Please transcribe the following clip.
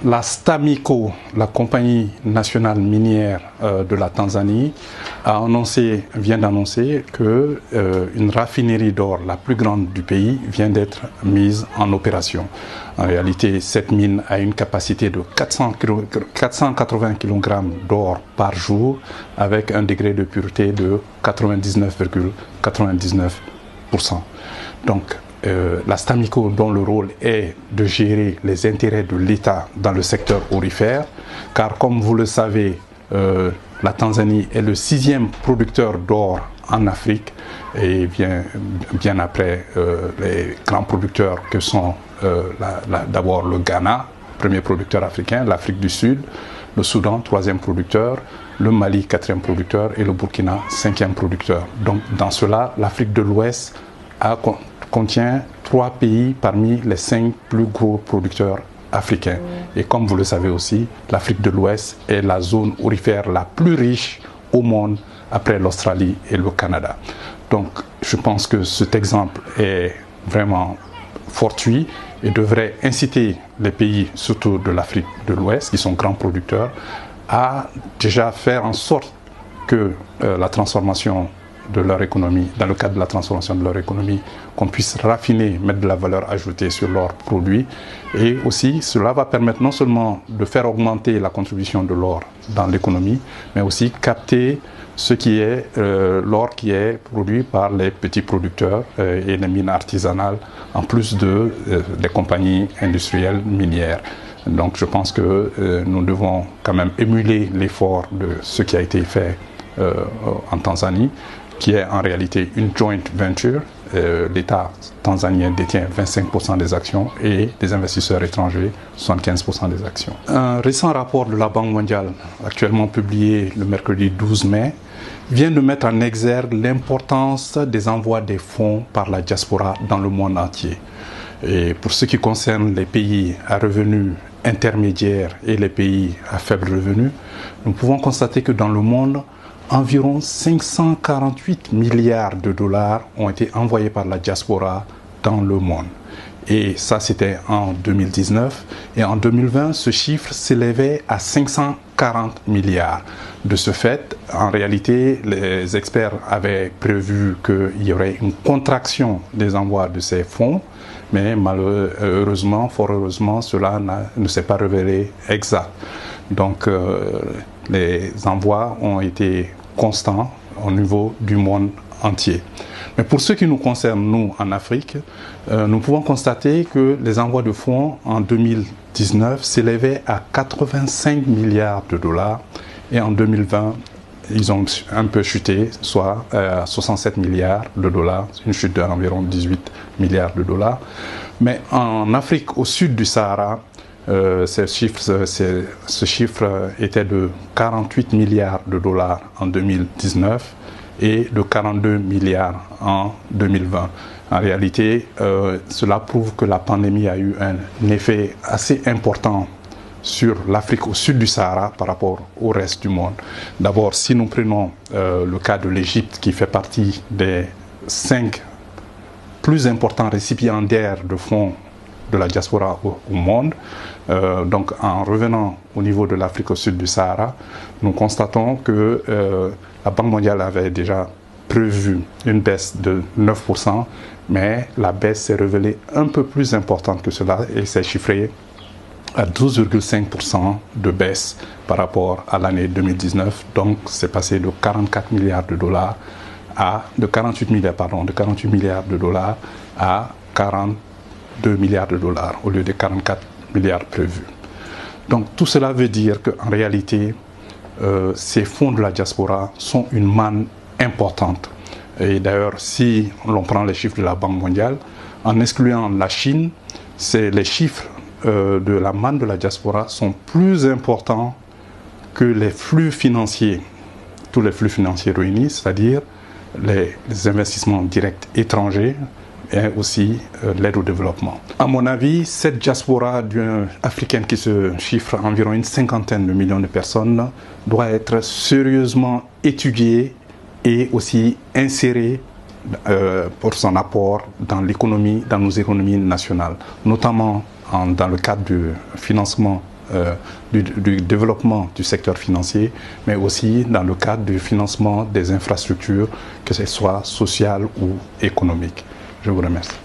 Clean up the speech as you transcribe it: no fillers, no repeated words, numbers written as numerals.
La Stamico, la compagnie nationale minière de la Tanzanie, vient d'annoncer qu'une raffinerie d'or, la plus grande du pays, vient d'être mise en opération. En réalité, cette mine a une capacité de 480 kg d'or par jour avec un degré de pureté de 99,99%. Donc, la Stamico, dont le rôle est de gérer les intérêts de l'État dans le secteur aurifère, car comme vous le savez, la Tanzanie est le 6e producteur d'or en Afrique et bien après les grands producteurs que sont d'abord le Ghana, premier producteur africain, l'Afrique du Sud, le Soudan, 3e producteur, le Mali, 4e producteur et le Burkina, 5e producteur. Donc dans cela, l'Afrique de l'Ouest contient 3 pays parmi les 5 plus gros producteurs africains. Et comme vous le savez aussi, l'Afrique de l'Ouest est la zone aurifère la plus riche au monde après l'Australie et le Canada. Donc je pense que cet exemple est vraiment fortuit et devrait inciter les pays, surtout de l'Afrique de l'Ouest, qui sont grands producteurs, à déjà faire en sorte que la transformation de leur économie, dans le cadre de la transformation de leur économie, qu'on puisse raffiner, mettre de la valeur ajoutée sur leurs produits. Et aussi, cela va permettre non seulement de faire augmenter la contribution de l'or dans l'économie, mais aussi capter ce qui est l'or qui est produit par les petits producteurs et les mines artisanales, en plus des compagnies industrielles minières. Donc je pense que nous devons quand même émuler l'effort de ce qui a été fait en Tanzanie, qui est en réalité une joint venture. L'État tanzanien détient 25% des actions et des investisseurs étrangers 75% des actions. Un récent rapport de la Banque mondiale, actuellement publié le mercredi 12 mai, vient de mettre en exergue l'importance des envois des fonds par la diaspora dans le monde entier. Et pour ce qui concerne les pays à revenus intermédiaires et les pays à faible revenu, nous pouvons constater que dans le monde, environ 548 milliards de dollars ont été envoyés par la diaspora dans le monde. Et ça, c'était en 2019. Et en 2020, ce chiffre s'élevait à 540 milliards. De ce fait, en réalité, les experts avaient prévu qu'il y aurait une contraction des envois de ces fonds. Mais malheureusement, fort heureusement, cela ne s'est pas révélé exact. Donc, les envois ont été constants au niveau du monde entier. Mais pour ce qui nous concerne, nous, en Afrique, nous pouvons constater que les envois de fonds en 2019 s'élevaient à 85 milliards de dollars et en 2020, ils ont un peu chuté, soit à 67 milliards de dollars, une chute d'environ 18 milliards de dollars. Mais en Afrique, au sud du Sahara, ce chiffre était de 48 milliards de dollars en 2019 et de 42 milliards en 2020. En réalité, cela prouve que la pandémie a eu un effet assez important sur l'Afrique au sud du Sahara par rapport au reste du monde. D'abord, si nous prenons le cas de l'Égypte, qui fait partie des 5 plus importants récipiendaires de fonds de la diaspora au monde. Donc en revenant au niveau de l'Afrique au sud du Sahara, nous constatons que la Banque mondiale avait déjà prévu une baisse de 9%, mais la baisse s'est révélée un peu plus importante que cela et s'est chiffrée à 12,5% de baisse par rapport à l'année 2019. Donc c'est passé de 44 milliards de dollars de 48 milliards de dollars à 42 milliards de dollars au lieu de 44 milliards prévus. Donc tout cela veut dire qu'en réalité, ces fonds de la diaspora sont une manne importante. Et d'ailleurs, si l'on prend les chiffres de la Banque mondiale, en excluant la Chine, les chiffres de la manne de la diaspora sont plus importants que les flux financiers, tous les flux financiers réunis, c'est-à-dire les investissements directs étrangers, et aussi l'aide au développement. À mon avis, cette diaspora africaine qui se chiffre à environ une 50aine de millions de personnes doit être sérieusement étudiée et aussi insérée pour son apport dans l'économie, dans nos économies nationales, notamment dans le cadre du financement du développement du secteur financier, mais aussi dans le cadre du financement des infrastructures, que ce soit sociales ou économiques. Je vous remercie.